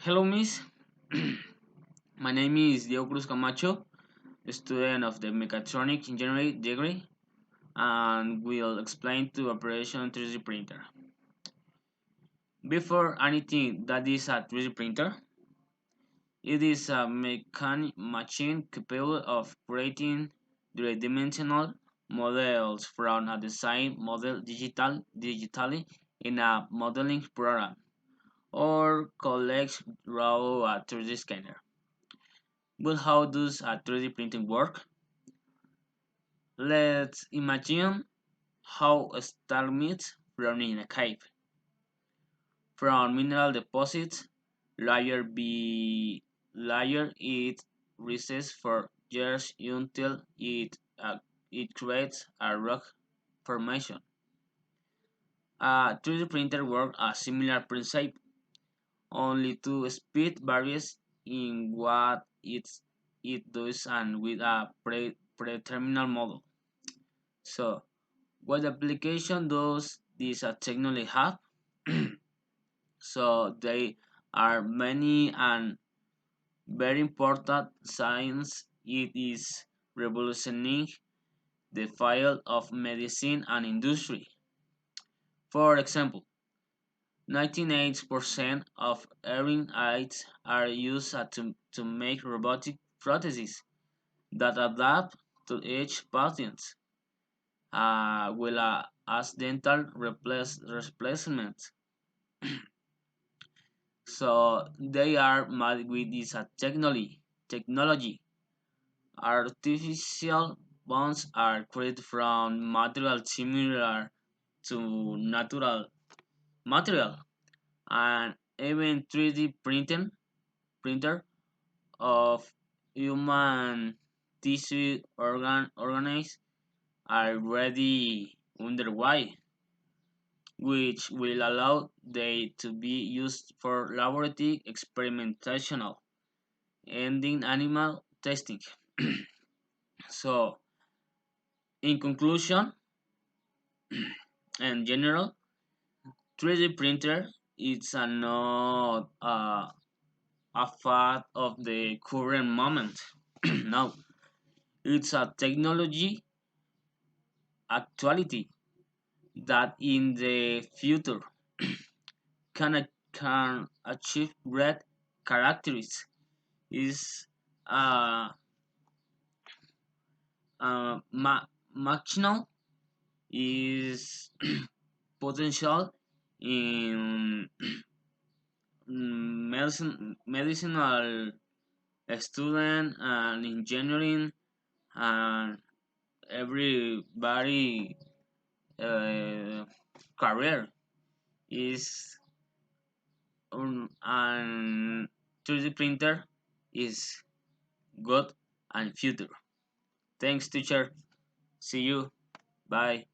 Hello, Miss. My name is Diego Cruz Camacho, a student of the Mechatronic Engineering degree, and will explain to operation 3D printer. Before anything that is a 3D printer, it is a machine capable of creating three-dimensional models from a design model digitally in a modeling program or collects raw a 3D scanner. But how does a 3D printing work? Let's imagine how a star meets from in a cave. From mineral deposits, layer by layer it rises for years until it creates a rock formation. A 3D printer works a similar principle, only to speed varies in what it does and with a predetermined model. So, what application does this technology have? So, they are many and very important science. It is revolutioning the field of medicine and industry. For example, 98% of hearing aids are used to make robotic prostheses that adapt to each patient, well as dental replacements. So they are made with this technology. Artificial bones are created from material similar to natural material, and even 3D printer of human tissue organs are already underway, which will allow they to be used for laboratory experimentation ending animal testing. So, in conclusion, in general, 3D printer is not a fad of the current moment. No, it's a technology actuality that in the future can achieve great characteristics. Is uh, machinal is potential in medicinal student and engineering and everybody career is and 3D printer is good and future. Thanks teacher. See you. Bye.